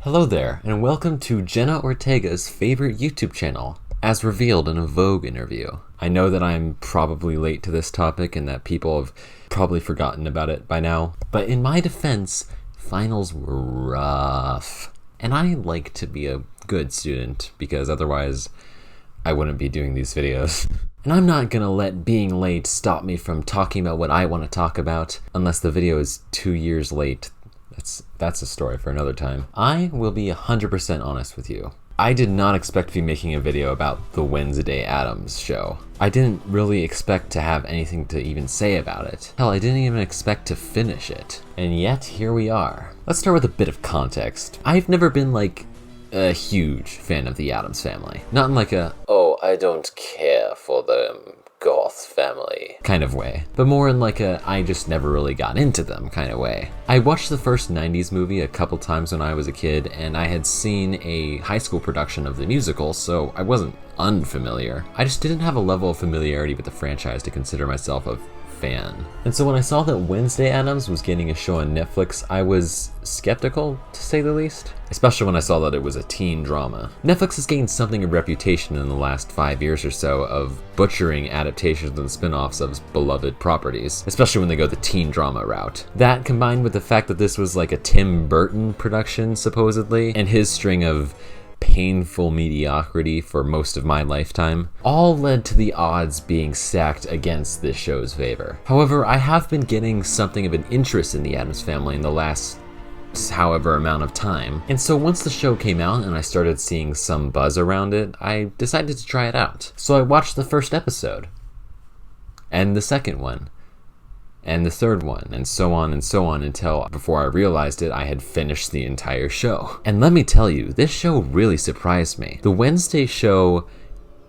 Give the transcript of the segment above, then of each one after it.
Hello there, and welcome to Jenna Ortega's favorite YouTube channel, as revealed in a Vogue interview. I know that I'm probably late to this topic and that people have probably forgotten about it by now, but in my defense, finals were rough. And I like to be a good student, because otherwise I wouldn't be doing these videos. And I'm not gonna let being late stop me from talking about what I want to talk about, unless the video is 2 years late. That's a story for another time. I will be 100% honest with you. I did not expect to be making a video about the Wednesday Addams show. I didn't really expect to have anything to even say about it. Hell, I didn't even expect to finish it. And yet, here we are. Let's start with a bit of context. I've never been like a huge fan of the Addams Family. Not in like a, oh, I don't care for them goth family kind of way, but more in like a I just never really got into them kind of way. I watched the first 90s movie a couple times when I was a kid, and I had seen a high school production of the musical, so I wasn't unfamiliar. I just didn't have a level of familiarity with the franchise to consider myself a fan. And so when I saw that Wednesday Addams was getting a show on Netflix, I was skeptical, to say the least. Especially when I saw that it was a teen drama. Netflix has gained something of reputation in the last 5 years or so of butchering adaptations and spin-offs of beloved properties, especially when they go the teen drama route. That, combined with the fact that this was like a Tim Burton production, supposedly, and his string of painful mediocrity for most of my lifetime, all led to the odds being stacked against this show's favor. However, I have been getting something of an interest in the Addams Family in the last however amount of time, and so once the show came out and I started seeing some buzz around it, I decided to try it out. So I watched the first episode, and the second one, and the third one, and so on until before I realized it, I had finished the entire show. And let me tell you, this show really surprised me. The Wednesday show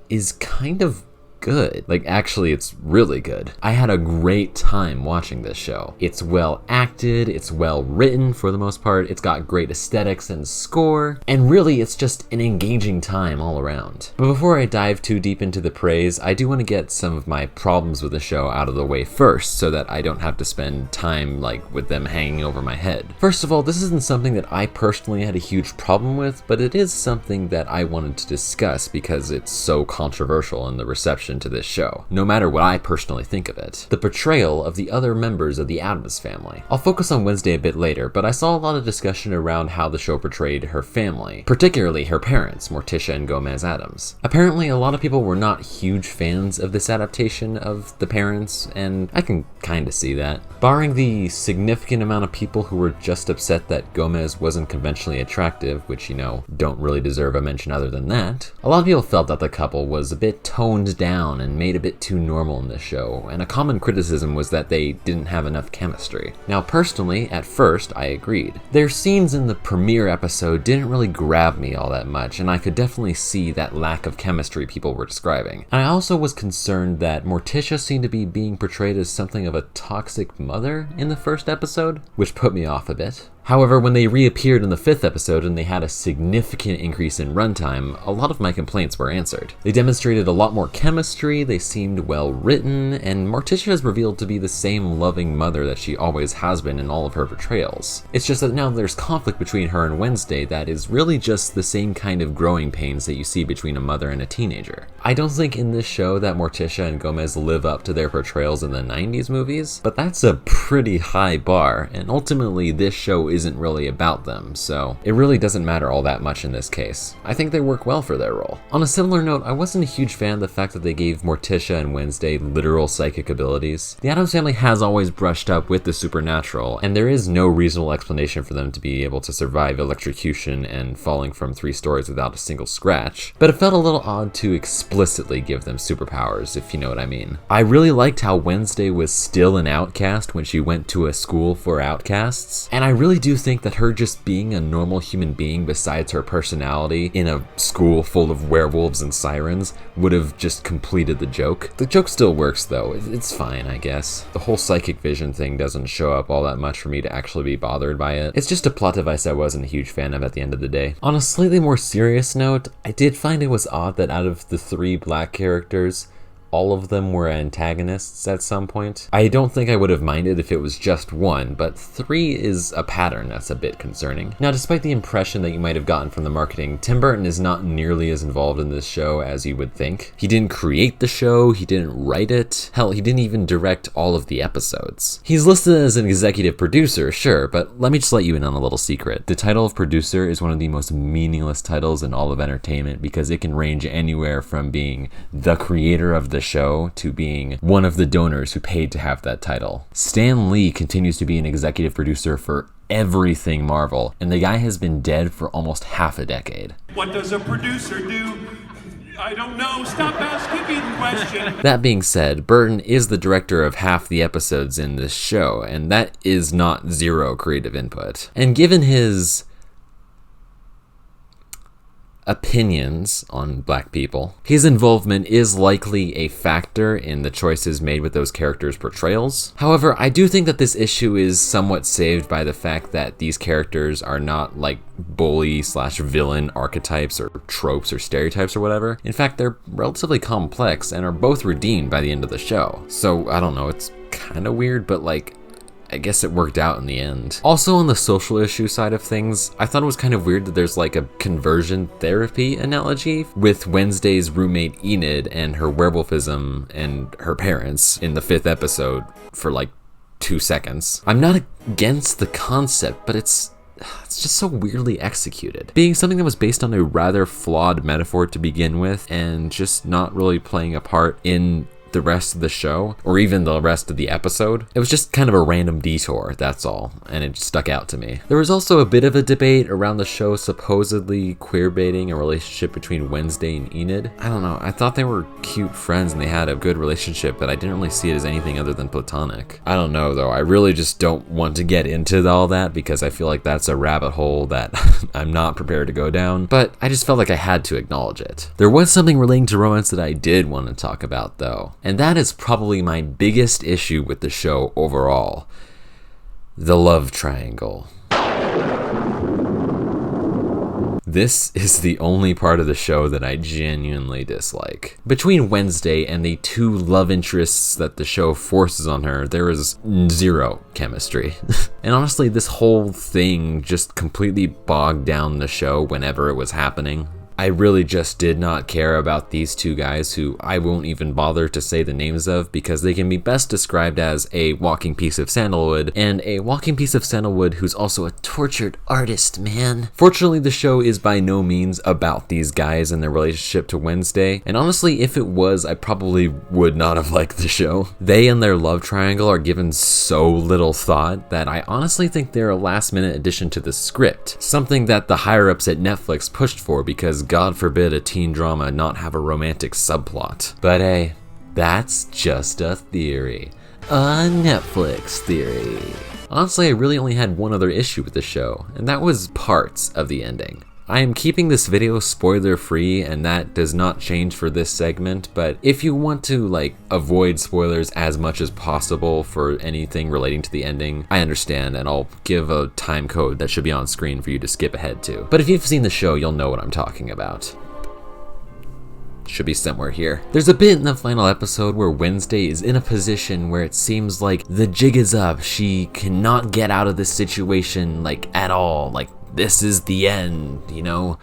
is kind of good. Like, actually, it's really good. I had a great time watching this show. It's well acted, it's well written for the most part, it's got great aesthetics and score, and really it's just an engaging time all around. But before I dive too deep into the praise, I do want to get some of my problems with the show out of the way first, so that I don't have to spend time like with them hanging over my head. First of all, this isn't something that I personally had a huge problem with, but it is something that I wanted to discuss because it's so controversial in the reception to this show, no matter what I personally think of it. The portrayal of the other members of the Addams family. I'll focus on Wednesday a bit later, but I saw a lot of discussion around how the show portrayed her family, particularly her parents, Morticia and Gomez Addams. Apparently, a lot of people were not huge fans of this adaptation of the parents, and I can kinda see that. Barring the significant amount of people who were just upset that Gomez wasn't conventionally attractive, which, you know, don't really deserve a mention other than that, a lot of people felt that the couple was a bit toned down and made a bit too normal in this show, and a common criticism was that they didn't have enough chemistry. Now, personally, at first, I agreed. Their scenes in the premiere episode didn't really grab me all that much, and I could definitely see that lack of chemistry people were describing. And I also was concerned that Morticia seemed to be being portrayed as something of a toxic mother in the first episode, which put me off a bit. However, when they reappeared in the 5th episode and they had a significant increase in runtime, a lot of my complaints were answered. They demonstrated a lot more chemistry, they seemed well written, and Morticia is revealed to be the same loving mother that she always has been in all of her portrayals. It's just that now there's conflict between her and Wednesday that is really just the same kind of growing pains that you see between a mother and a teenager. I don't think in this show that Morticia and Gomez live up to their portrayals in the 90s movies, but that's a pretty high bar, and ultimately this show isn't really about them, so it really doesn't matter all that much in this case. I think they work well for their role. On a similar note, I wasn't a huge fan of the fact that they gave Morticia and Wednesday literal psychic abilities. The Addams Family has always brushed up with the supernatural, and there is no reasonable explanation for them to be able to survive electrocution and falling from 3 stories without a single scratch, but it felt a little odd to explicitly give them superpowers, if you know what I mean. I really liked how Wednesday was still an outcast when she went to a school for outcasts, and I really do think that her just being a normal human being besides her personality in a school full of werewolves and sirens would have just completed the joke. The joke still works though, it's fine I guess. The whole psychic vision thing doesn't show up all that much for me to actually be bothered by it. It's just a plot device I wasn't a huge fan of at the end of the day. On a slightly more serious note, I did find it was odd that out of the 3 black characters, all of them were antagonists at some point. I don't think I would have minded if it was just one, but 3 is a pattern that's a bit concerning. Now, despite the impression that you might have gotten from the marketing, Tim Burton is not nearly as involved in this show as you would think. He didn't create the show, he didn't write it, hell, he didn't even direct all of the episodes. He's listed as an executive producer, sure, but let me just let you in on a little secret. The title of producer is one of the most meaningless titles in all of entertainment because it can range anywhere from being the creator of the show to being one of the donors who paid to have that title. Stan Lee continues to be an executive producer for everything Marvel, and the guy has been dead for almost half a decade. What does a producer do? I don't know. Stop asking me the question. That being said, Burton is the director of half the episodes in this show, and that is not zero creative input. And given his opinions on black people, his involvement is likely a factor in the choices made with those characters' portrayals. However, I do think that this issue is somewhat saved by the fact that these characters are not like bully/villain archetypes or tropes or stereotypes or whatever. In fact, they're relatively complex and are both redeemed by the end of the show. So, I don't know, it's kind of weird, but like, I guess it worked out in the end. Also, on the social issue side of things, I thought it was kind of weird that there's like a conversion therapy analogy with Wednesday's roommate Enid and her werewolfism and her parents in the 5th episode for like 2 seconds. I'm not against the concept, but it's just so weirdly executed. Being something that was based on a rather flawed metaphor to begin with and just not really playing a part in the rest of the show, or even the rest of the episode. It was just kind of a random detour, that's all, and it stuck out to me. There was also a bit of a debate around the show supposedly queerbaiting a relationship between Wednesday and Enid. I don't know, I thought they were cute friends and they had a good relationship, but I didn't really see it as anything other than platonic. I don't know though, I really just don't want to get into all that because I feel like that's a rabbit hole that I'm not prepared to go down, but I just felt like I had to acknowledge it. There was something relating to romance that I did want to talk about though. And that is probably my biggest issue with the show overall. The love triangle. This is the only part of the show that I genuinely dislike. Between Wednesday and the 2 love interests that the show forces on her, there is zero chemistry. And honestly, this whole thing just completely bogged down the show whenever it was happening. I really just did not care about these 2 guys who I won't even bother to say the names of because they can be best described as a walking piece of sandalwood and a walking piece of sandalwood who's also a tortured artist, man. Fortunately, the show is by no means about these guys and their relationship to Wednesday, and honestly, if it was, I probably would not have liked the show. They and their love triangle are given so little thought that I honestly think they're a last-minute addition to the script, something that the higher-ups at Netflix pushed for because God forbid a teen drama not have a romantic subplot. But hey, that's just a theory. A Netflix theory. Honestly, I really only had one other issue with the show, and that was parts of the ending. I am keeping this video spoiler free, and that does not change for this segment, but if you want to avoid spoilers as much as possible for anything relating to the ending, I understand, and I'll give a time code that should be on screen for you to skip ahead to. But if you've seen the show, you'll know what I'm talking about. Should be somewhere here. There's a bit in the final episode where Wednesday is in a position where it seems like the jig is up. She cannot get out of this situation at all. This is the end, you know?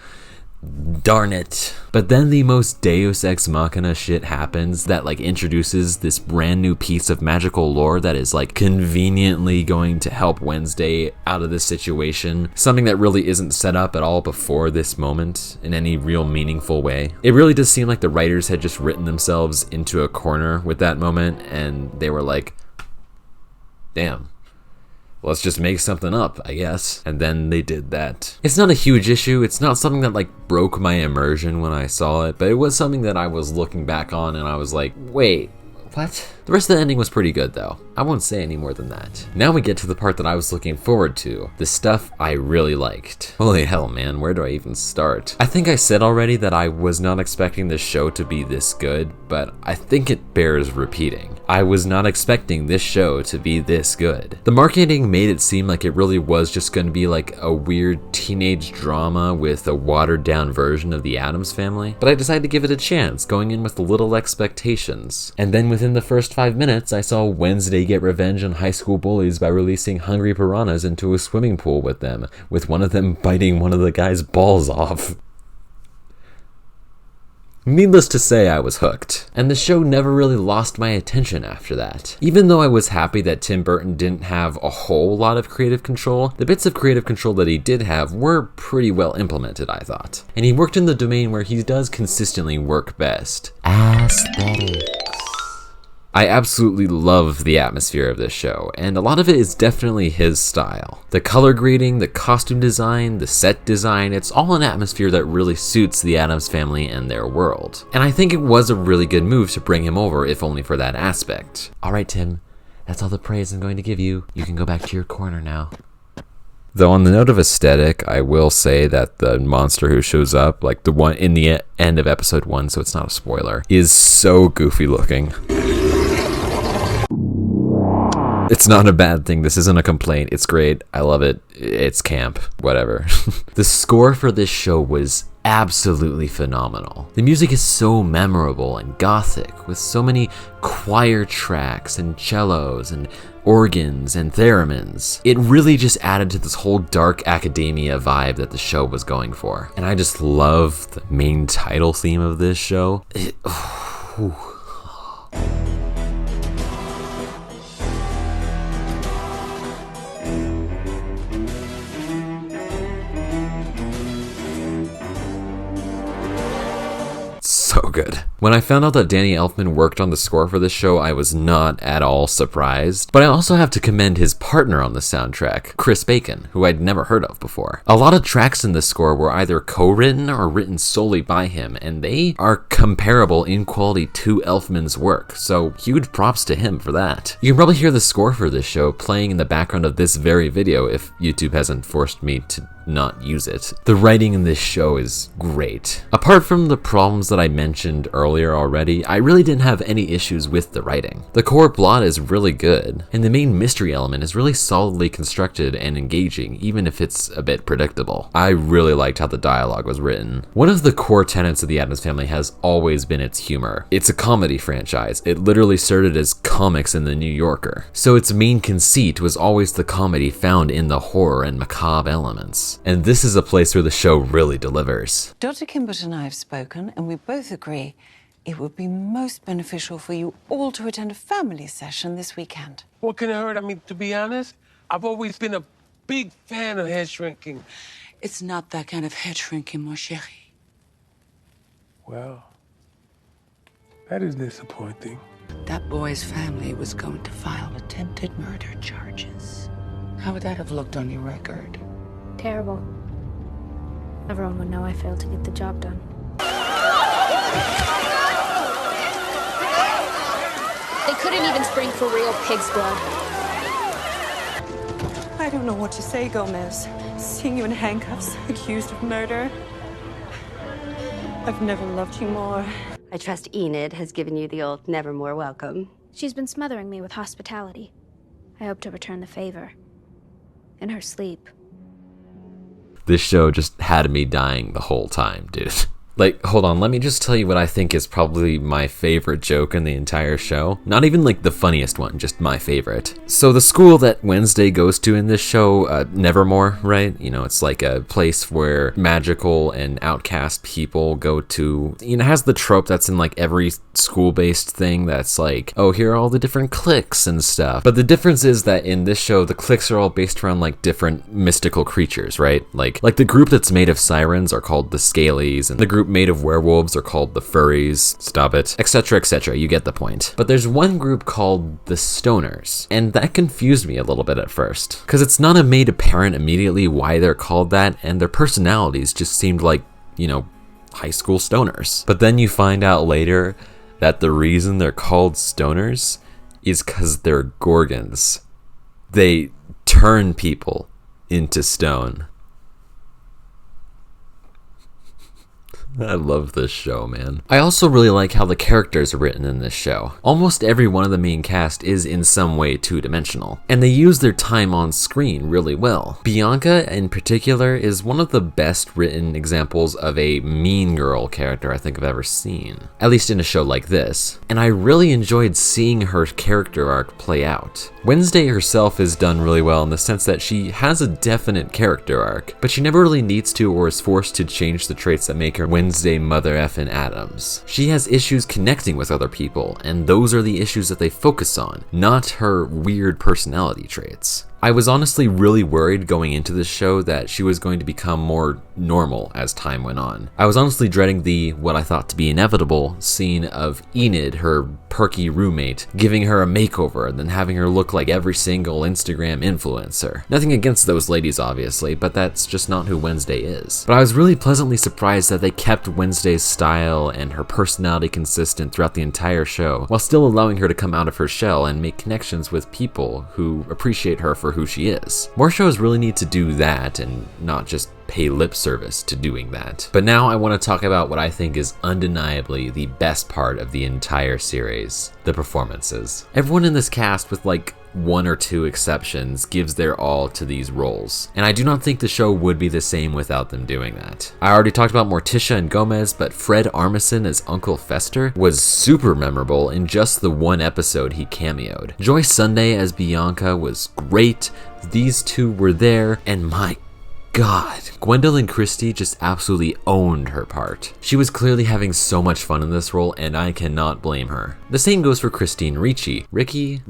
Darn it. But then the most Deus Ex Machina shit happens that introduces this brand new piece of magical lore that is conveniently going to help Wednesday out of this situation. Something that really isn't set up at all before this moment in any real meaningful way. It really does seem like the writers had just written themselves into a corner with that moment and they were like, damn. Let's just make something up, I guess. And then they did that. It's not a huge issue. It's not something that broke my immersion when I saw it, but it was something that I was looking back on and I was like, wait, what? The rest of the ending was pretty good though. I won't say any more than that. Now we get to the part that I was looking forward to, the stuff I really liked. Holy hell, man, where do I even start? I think I said already that I was not expecting this show to be this good, but I think it bears repeating. I was not expecting this show to be this good. The marketing made it seem like it really was just going to be like a weird teenage drama with a watered down version of the Addams Family, but I decided to give it a chance, going in with little expectations. And then within the first 5 minutes, I saw Wednesday get revenge on high school bullies by releasing hungry piranhas into a swimming pool with them, with one of them biting one of the guy's balls off. Needless to say, I was hooked, and the show never really lost my attention after that. Even though I was happy that Tim Burton didn't have a whole lot of creative control, the bits of creative control that he did have were pretty well implemented, I thought. And he worked in the domain where he does consistently work best. Aesthetics. I absolutely love the atmosphere of this show, and a lot of it is definitely his style. The color grading, the costume design, the set design, it's all an atmosphere that really suits the Addams Family and their world. And I think it was a really good move to bring him over, if only for that aspect. Alright Tim, that's all the praise I'm going to give you. You can go back to your corner now. Though on the note of aesthetic, I will say that the monster who shows up, like the one in the end of episode 1, so it's not a spoiler, is so goofy looking. It's not a bad thing. This isn't a complaint. It's great. I love it. It's camp. Whatever. The score for this show was absolutely phenomenal. The music is so memorable and gothic, with so many choir tracks and cellos and organs and theremins. It really just added to this whole dark academia vibe that the show was going for. And I just love the main title theme of this show. So good. When I found out that Danny Elfman worked on the score for this show, I was not at all surprised, but I also have to commend his partner on the soundtrack, Chris Bacon, who I'd never heard of before. A lot of tracks in this score were either co-written or written solely by him, and they are comparable in quality to Elfman's work, so huge props to him for that. You can probably hear the score for this show playing in the background of this very video if YouTube hasn't forced me to not use it. The writing in this show is great. Apart from the problems that I mentioned earlier already, I really didn't have any issues with the writing. The core plot is really good, and the main mystery element is really solidly constructed and engaging, even if it's a bit predictable. I really liked how the dialogue was written. One of the core tenets of the Addams Family has always been its humor. It's a comedy franchise. It literally started as comics in the New Yorker, so its main conceit was always the comedy found in the horror and macabre elements. And this is a place where the show really delivers. Dr. Kimbert and I have spoken, and we both agree it would be most beneficial for you all to attend a family session this weekend. What can it hurt? I mean, to be honest, I've always been a big fan of head shrinking. It's not that kind of head shrinking, mon chéri. Well, that is disappointing. That boy's family was going to file attempted murder charges. How would that have looked on your record? Terrible. Everyone would know I failed to get the job done. They couldn't even spring for real pig's blood. I don't know what to say, Gomez. Seeing you in handcuffs, accused of murder. I've never loved you more. I trust Enid has given you the old nevermore welcome. She's been smothering me with hospitality. I hope to return the favor. In her sleep. This show just had me dying the whole time, dude. Like, hold on, let me just tell you what I think is probably my favorite joke in the entire show. Not even like the funniest one, just my favorite. So the school that Wednesday goes to in this show, Nevermore, right? You know, it's like a place where magical and outcast people go to. You know, it has the trope that's in like every school-based thing that's like, oh, here are all the different cliques and stuff. But the difference is that in this show, the cliques are all based around like different mystical creatures, right? Like the group that's made of sirens are called the Scalies, and the group made of werewolves are called the Furries, stop it, etc, etc, you get the point. But there's one group called the Stoners, and that confused me a little bit at first, because it's not made apparent immediately why they're called that, and their personalities just seemed like, you know, high school stoners. But then you find out later that the reason they're called stoners is because they're Gorgons. They turn people into stone. I love this show, man. I also really like how the characters are written in this show. Almost every one of the main cast is in some way two-dimensional, and they use their time on screen really well. Bianca, in particular, is one of the best written examples of a mean girl character I think I've ever seen, at least in a show like this, and I really enjoyed seeing her character arc play out. Wednesday herself is done really well in the sense that she has a definite character arc, but she never really needs to or is forced to change the traits that make her Wednesday Mother Effin' Addams. She has issues connecting with other people, and those are the issues that they focus on, not her weird personality traits. I was honestly really worried going into this show that she was going to become more normal as time went on. I was honestly dreading the, what I thought to be inevitable, scene of Enid, her perky roommate, giving her a makeover and then having her look like every single Instagram influencer. Nothing against those ladies, obviously, but that's just not who Wednesday is. But I was really pleasantly surprised that they kept Wednesday's style and her personality consistent throughout the entire show, while still allowing her to come out of her shell and make connections with people who appreciate her for who she is. More shows really need to do that and not just pay lip service to doing that. But now I want to talk about what I think is undeniably the best part of the entire series, the performances. Everyone in this cast, with like one or two exceptions, gives their all to these roles, and I do not think the show would be the same without them doing that. I already talked about Morticia and Gomez, but Fred Armisen as Uncle Fester was super memorable in just the one episode he cameoed. Joy Sunday as Bianca was great. These two were there, and my God, Gwendolyn Christie just absolutely owned her part. She was clearly having so much fun in this role, and I cannot blame her. The same goes for Christine Ricci. Ricci.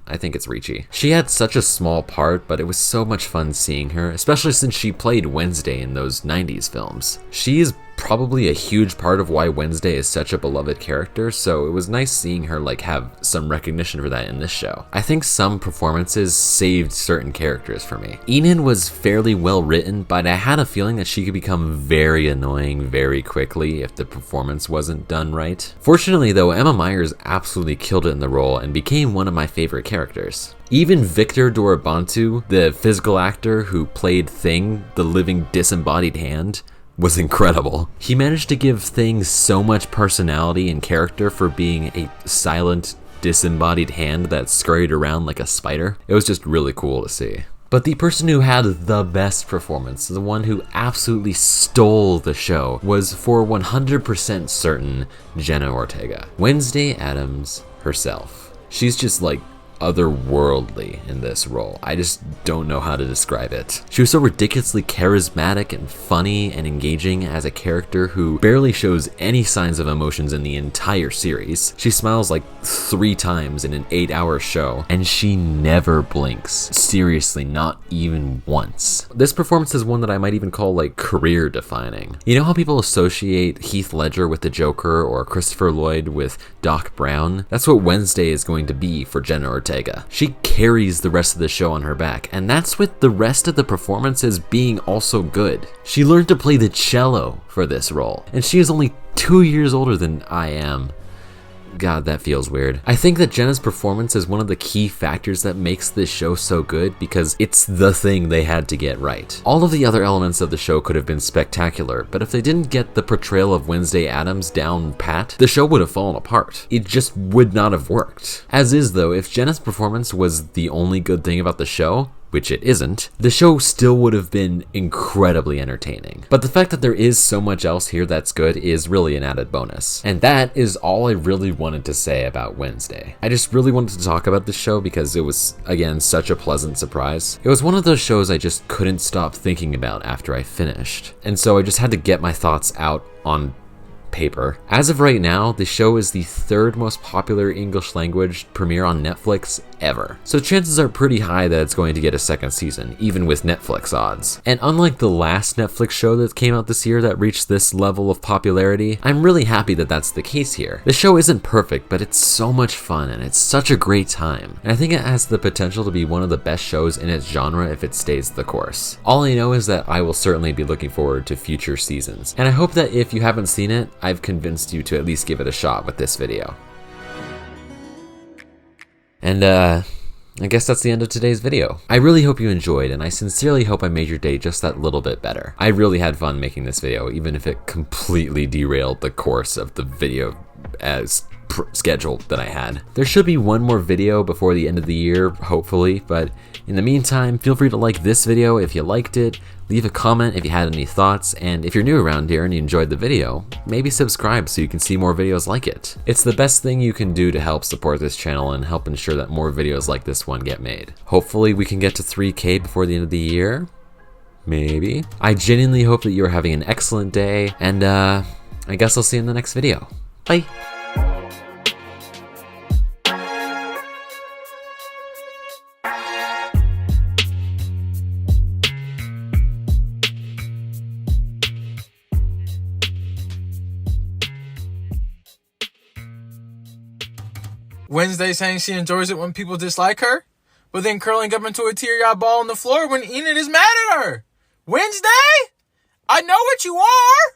I think it's Ricci. She had such a small part, but it was so much fun seeing her, especially since she played Wednesday in those 90s films. She is probably a huge part of why Wednesday is such a beloved character, so it was nice seeing her like have some recognition for that in this show. I think some performances saved certain characters for me. Enid was fairly well written, but I had a feeling that she could become very annoying very quickly if the performance wasn't done right. Fortunately though, Emma Myers absolutely killed it in the role and became one of my favorite characters. Even Victor Dorobantu, the physical actor who played Thing, the living disembodied hand, was incredible. He managed to give Thing so much personality and character for being a silent, disembodied hand that scurried around like a spider. It was just really cool to see. But the person who had the best performance, the one who absolutely stole the show, was for 100% certain Jenna Ortega. Wednesday Addams herself. She's just like otherworldly in this role. I just don't know how to describe it. She was so ridiculously charismatic and funny and engaging as a character who barely shows any signs of emotions in the entire series. She smiles like 3 times in an 8-hour show, and she never blinks. Seriously, not even once. This performance is one that I might even call like career defining. You know how people associate Heath Ledger with the Joker or Christopher Lloyd with Doc Brown? That's what Wednesday is going to be for Jenna Ortega. She carries the rest of the show on her back, and that's with the rest of the performances being also good. She learned to play the cello for this role, and she is only 2 years older than I am. God, that feels weird. I think that Jenna's performance is one of the key factors that makes this show so good because it's the thing they had to get right. All of the other elements of the show could have been spectacular, but if they didn't get the portrayal of Wednesday Addams down pat, the show would have fallen apart. It just would not have worked. As is though, if Jenna's performance was the only good thing about the show, which it isn't, the show still would have been incredibly entertaining. But the fact that there is so much else here that's good is really an added bonus. And that is all I really wanted to say about Wednesday. I just really wanted to talk about this show because it was, again, such a pleasant surprise. It was one of those shows I just couldn't stop thinking about after I finished. And so I just had to get my thoughts out on paper. As of right now, the show is the 3rd most popular English language premiere on Netflix ever. So chances are pretty high that it's going to get a 2nd season, even with Netflix odds. And unlike the last Netflix show that came out this year that reached this level of popularity, I'm really happy that that's the case here. The show isn't perfect, but it's so much fun and it's such a great time. And I think it has the potential to be one of the best shows in its genre if it stays the course. All I know is that I will certainly be looking forward to future seasons. And I hope that if you haven't seen it, I've convinced you to at least give it a shot with this video. And I guess that's the end of today's video. I really hope you enjoyed, and I sincerely hope I made your day just that little bit better. I really had fun making this video, even if it completely derailed the course of the video as scheduled that I had. There should be one more video before the end of the year, hopefully, but in the meantime, feel free to like this video if you liked it, leave a comment if you had any thoughts, and if you're new around here and you enjoyed the video, maybe subscribe so you can see more videos like it. It's the best thing you can do to help support this channel and help ensure that more videos like this one get made. Hopefully we can get to 3K before the end of the year. Maybe. I genuinely hope that you're having an excellent day, and I guess I'll see you in the next video. Bye! Wednesday saying she enjoys it when people dislike her, but then curling up into a teary-eyed ball on the floor when Enid is mad at her. Wednesday? I know what you are!